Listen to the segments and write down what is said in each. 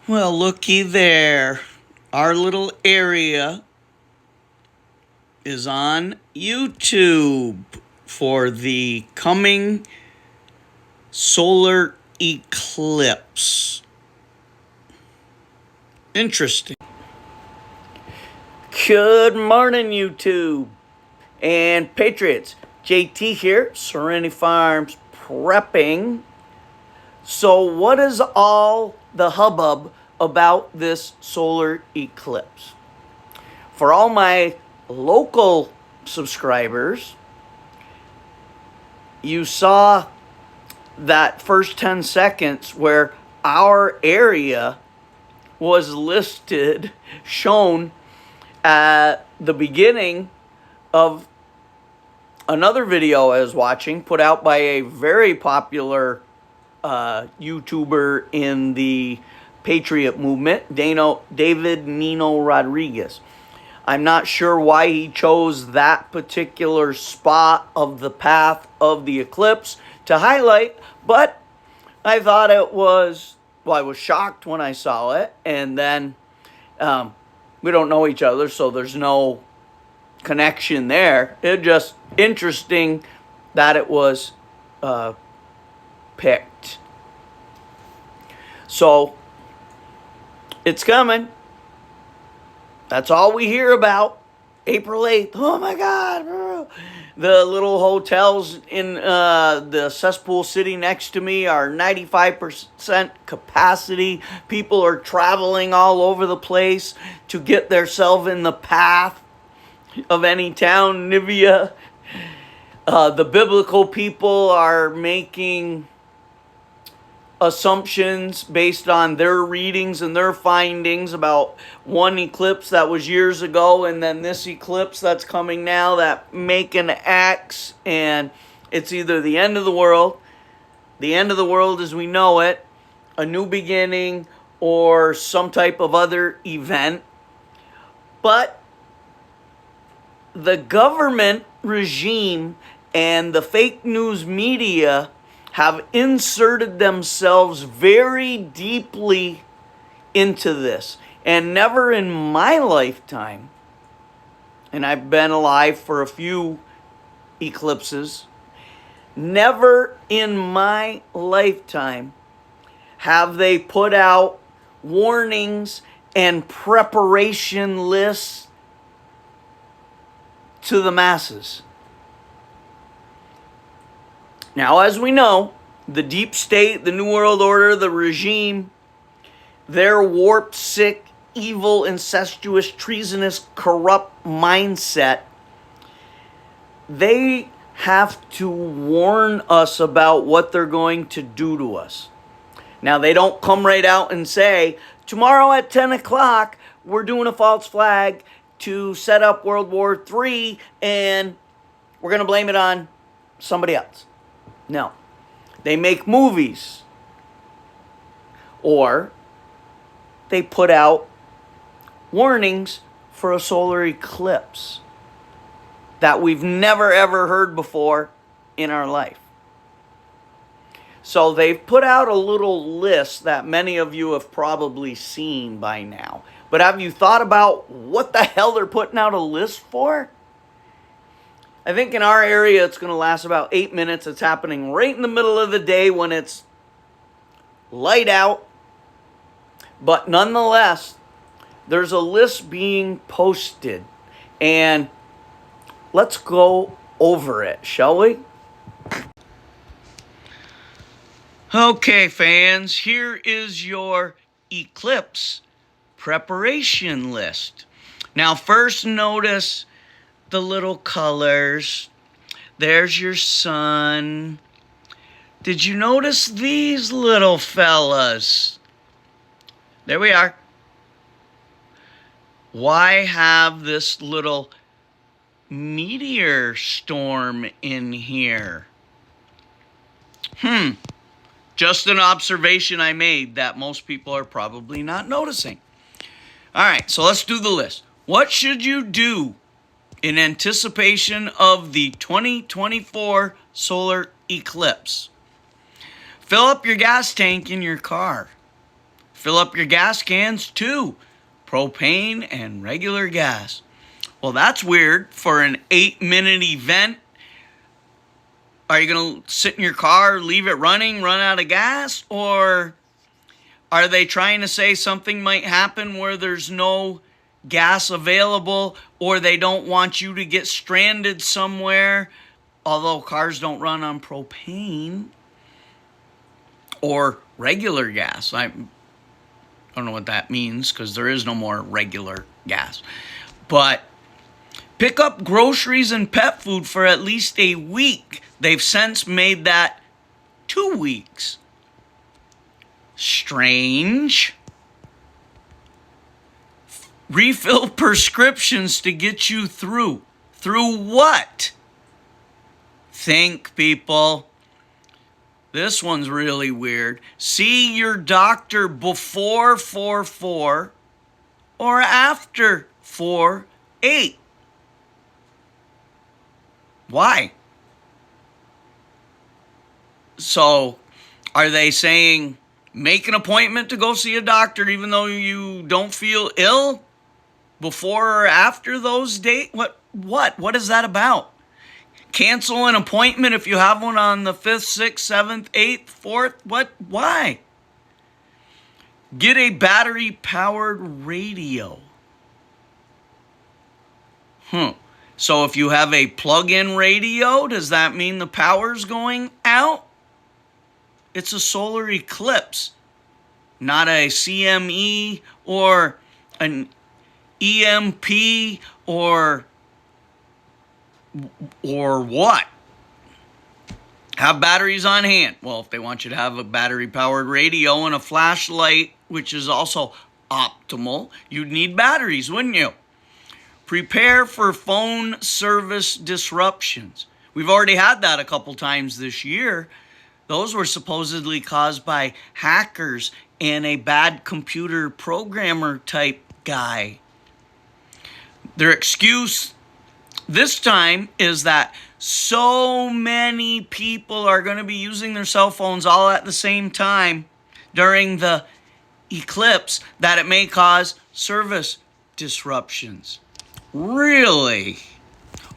Well, looky there. Our little area is on YouTube for the coming solar eclipse. Interesting. Good morning, YouTube and Patriots. JT here, Serenity Farms prepping. So what is all the hubbub about this solar eclipse? For all my local subscribers, you saw that first 10 seconds where our area was listed, shown at the beginning of another video I was watching, put out by a very popular YouTuber in the Patriot movement, David Nino Rodriguez. I'm not sure why he chose that particular spot of the path of the eclipse to highlight, but I thought it was, well, I was shocked when I saw it, and then we don't know each other, so there's no connection there. It's just interesting that it was picked. So it's coming. That's all we hear about. April 8th. Oh my God. The little hotels in the cesspool city next to me are 95% capacity. People are traveling all over the place to get themselves in the path of any town, Nivea. The biblical people are making assumptions based on their readings and their findings about one eclipse that was years ago, and then this eclipse that's coming now that make an X, and it's either the end of the world as we know it, a new beginning, or some type of other event. But the government regime and the fake news media have inserted themselves very deeply into this. And never in my lifetime, and I've been alive for a few eclipses, never in my lifetime have they put out warnings and preparation lists to the masses. Now, as we know, the deep state, the New World Order, the regime, their warped, sick, evil, incestuous, treasonous, corrupt mindset, they have to warn us about what they're going to do to us. Now, they don't come right out and say, tomorrow at 10 o'clock, we're doing a false flag to set up World War III, and we're going to blame it on somebody else. No. They make movies. Or they put out warnings for a solar eclipse that we've never ever heard before in our life. So they've put out a little list that many of you have probably seen by now. But have you thought about what the hell they're putting out a list for? I think in our area it's going to last about 8 minutes. It's happening right in the middle of the day when it's light out. But nonetheless, there's a list being posted. And let's go over it, shall we? Okay, fans, here is your eclipse preparation list. Now, first notice the little colors. There's your sun. Did you notice these little fellas? There we are. Why have this little meteor storm in here? Just an observation I made that most people are probably not noticing. All right, so let's do the list. What should you do in anticipation of the 2024 solar eclipse? Fill up your gas tank in your car. Fill up your gas cans too. Propane and regular gas. Well, that's weird for an 8-minute event. Are you going to sit in your car, leave it running, run out of gas? Or are they trying to say something might happen where there's no gas available, or they don't want you to get stranded somewhere? Although cars don't run on propane or regular gas. I don't know what that means because there is no more regular gas. But pick up groceries and pet food for at least a week. They've since made that 2 weeks. Strange. Refill prescriptions to get you through. Through what? Think, people. This one's really weird. See your doctor before 4/4 or after 4/8. Why? So, are they saying make an appointment to go see a doctor even though you don't feel ill before or after those dates? What is that about? Cancel an appointment if you have one on the 5th, 6th, 7th, 8th, 4th. What? Why? Get a battery-powered radio. So if you have a plug-in radio, does that mean the power's going out? It's a solar eclipse, not a CME or an EMP or what? Have batteries on hand. Well, if they want you to have a battery-powered radio and a flashlight, which is also optimal, you'd need batteries, wouldn't you? Prepare for phone service disruptions. We've already had that a couple times this year. Those were supposedly caused by hackers and a bad computer programmer type guy. Their excuse this time is that so many people are going to be using their cell phones all at the same time during the eclipse that it may cause service disruptions. Really?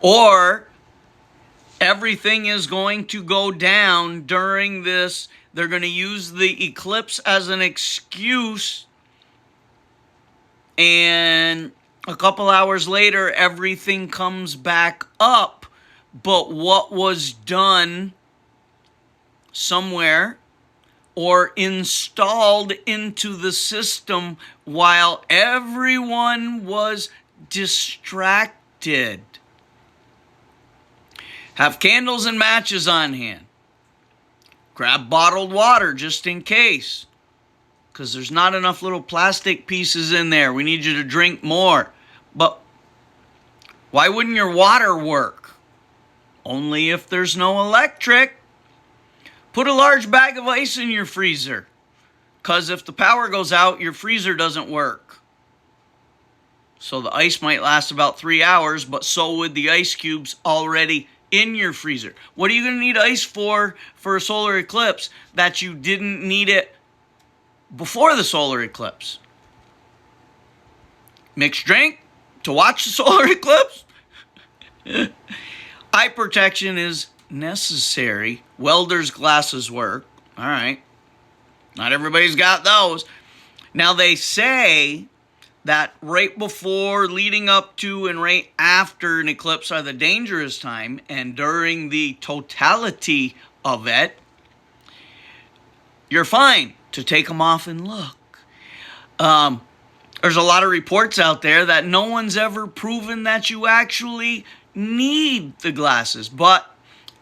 Or everything is going to go down during this. They're going to use the eclipse as an excuse, and a couple hours later, everything comes back up. But what was done somewhere or installed into the system while everyone was distracted? Have candles and matches on hand. Grab bottled water just in case, because there's not enough little plastic pieces in there. We need you to drink more. But why wouldn't your water work? Only if there's no electric. Put a large bag of ice in your freezer, because if the power goes out, your freezer doesn't work. So the ice might last about 3 hours, but so would the ice cubes already in your freezer. What are you going to need ice for a solar eclipse that you didn't need it before the solar eclipse? Mixed drink to watch the solar eclipse? Eye protection is necessary. Welder's glasses work. All right. Not everybody's got those. Now they say that right before, leading up to, and right after an eclipse are the dangerous time, and during the totality of it, you're fine to take them off and look. There's a lot of reports out there that no one's ever proven that you actually need the glasses, but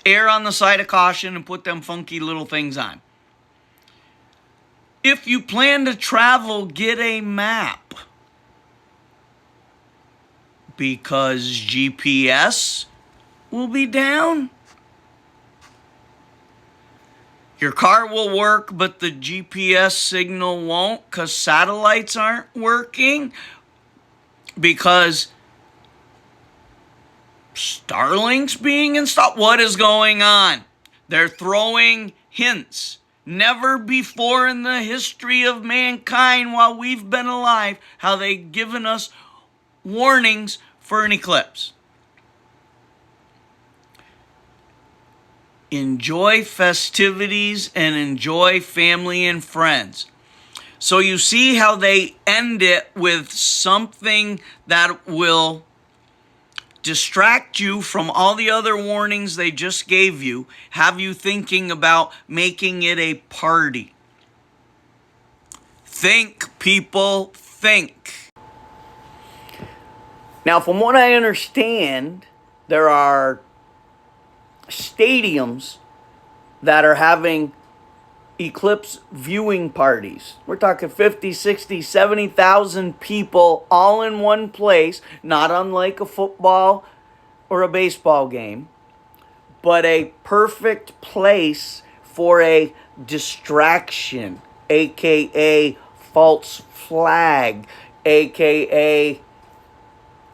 err on the side of caution and put them funky little things on. If you plan to travel, get a map, because GPS will be down. Your car will work, but the GPS signal won't, because satellites aren't working, because Starlink's being installed. What is going on? They're throwing hints. Never before in the history of mankind while we've been alive have they given us warnings for an eclipse. Enjoy festivities and enjoy family and friends. So you see how they end it with something that will distract you from all the other warnings they just gave you, have you thinking about making it a party. Think, people, think. Now, from what I understand, there are stadiums that are having eclipse viewing parties. We're talking 50, 60, 70,000 people all in one place, not unlike a football or a baseball game, but a perfect place for a distraction, aka false flag, aka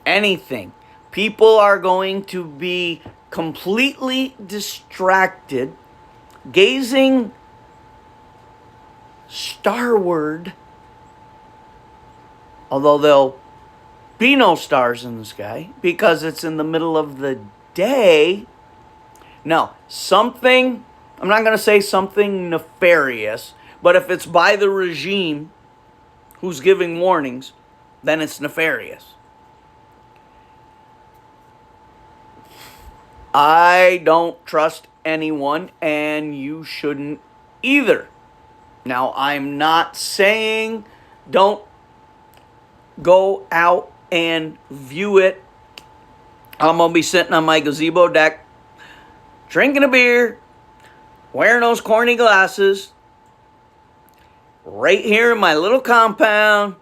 anything. People are going to be completely distracted, gazing starward, although there'll be no stars in the sky because it's in the middle of the day. Now, something, I'm not going to say something nefarious, but if it's by the regime who's giving warnings, then it's nefarious. I don't trust anyone, and you shouldn't either. Now, I'm not saying don't go out and view it. I'm going to be sitting on my gazebo deck, drinking a beer, wearing those corny glasses, right here in my little compound,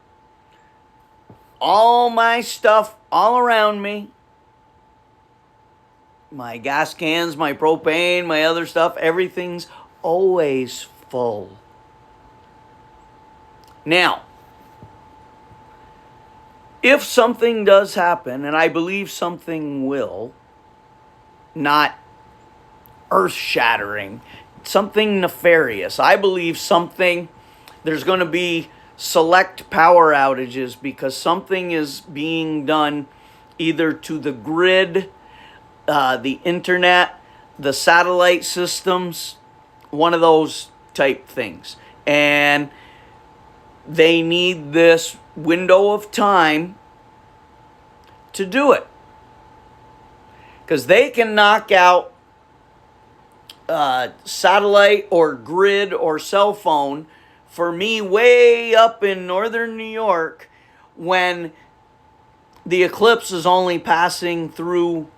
all my stuff all around me, my gas cans, my propane, my other stuff, everything's always full. Now, if something does happen, and I believe something will, not earth-shattering, something nefarious, I believe something, there's going to be select power outages because something is being done either to the grid, the internet, the satellite systems, one of those type things. And they need this window of time to do it. Because they can knock out satellite or grid or cell phone for me way up in northern New York when the eclipse is only passing through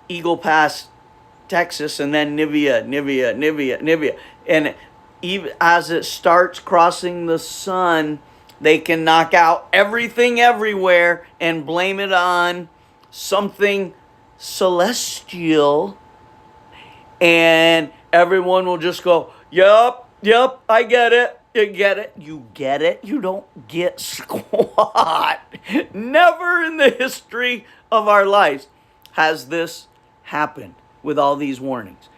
Eagle Pass, Texas, and then Nivea. And even as it starts crossing the sun, they can knock out everything everywhere and blame it on something celestial. And everyone will just go, yup, I get it. You get it. You get it. You don't get squat. Never in the history of our lives has this happened with all these warnings.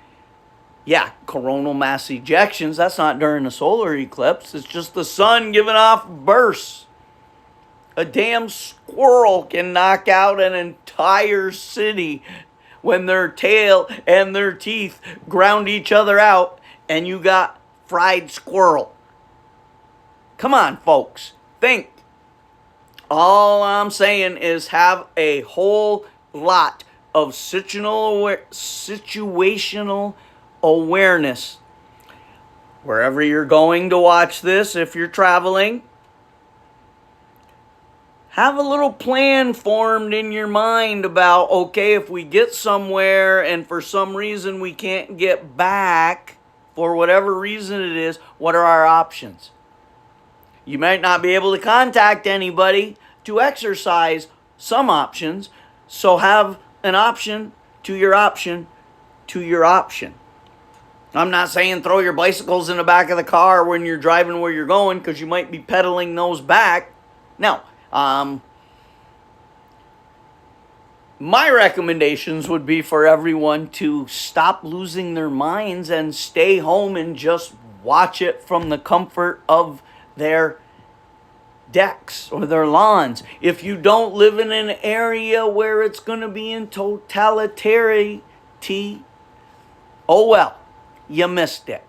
Yeah, coronal mass ejections, that's not during a solar eclipse. It's just the sun giving off bursts. A damn squirrel can knock out an entire city when their tail and their teeth ground each other out and you got fried squirrel. Come on, folks. Think. All I'm saying is have a whole lot of situational awareness. Wherever you're going to watch this, if you're traveling, have a little plan formed in your mind about, okay, if we get somewhere and for some reason we can't get back, for whatever reason it is, what are our options? You might not be able to contact anybody to exercise some options, so have an option to your option to your option. I'm not saying throw your bicycles in the back of the car when you're driving where you're going because you might be pedaling those back. No. My recommendations would be for everyone to stop losing their minds and stay home and just watch it from the comfort of their decks or their lawns. If you don't live in an area where it's going to be in totalitariety, oh well, you missed it.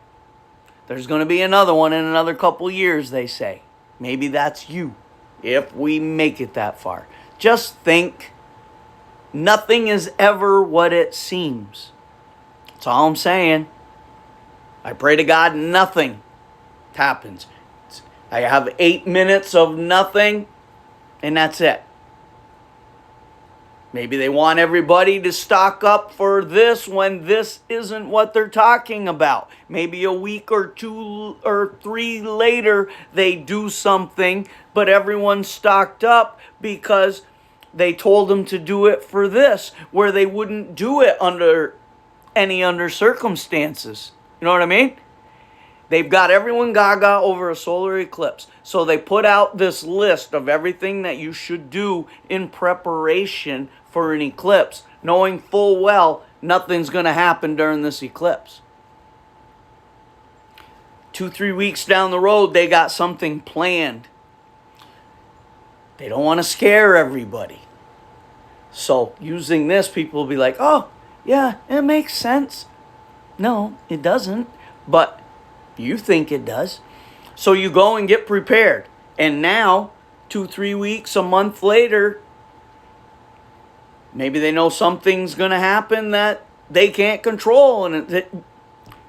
There's going to be another one in another couple years, they say. Maybe that's you, if we make it that far. Just think, nothing is ever what it seems. That's all I'm saying. I pray to God nothing happens. I have 8 minutes of nothing, and that's it. Maybe they want everybody to stock up for this when this isn't what they're talking about. Maybe a week or 2 or 3 later, they do something, but everyone's stocked up because they told them to do it for this, where they wouldn't do it under any circumstances. You know what I mean? They've got everyone gaga over a solar eclipse. So they put out this list of everything that you should do in preparation for an eclipse, knowing full well nothing's going to happen during this eclipse. 2-3 weeks down the road, they got something planned. They don't want to scare everybody. So using this, people will be like, oh, yeah, it makes sense. No, it doesn't. But you think it does. So you go and get prepared. And now, 2-3 weeks, a month later, maybe they know something's going to happen that they can't control. And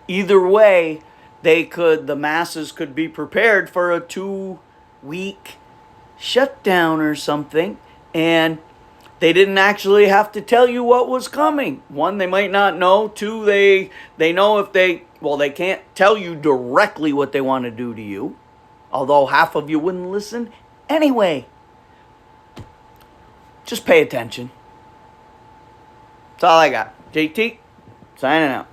either way, the masses could be prepared for a 2-week shutdown or something. And they didn't actually have to tell you what was coming. 1, they might not know. 2, they know if they can't tell you directly what they want to do to you. Although half of you wouldn't listen anyway. Just pay attention. That's all I got. JT, signing out.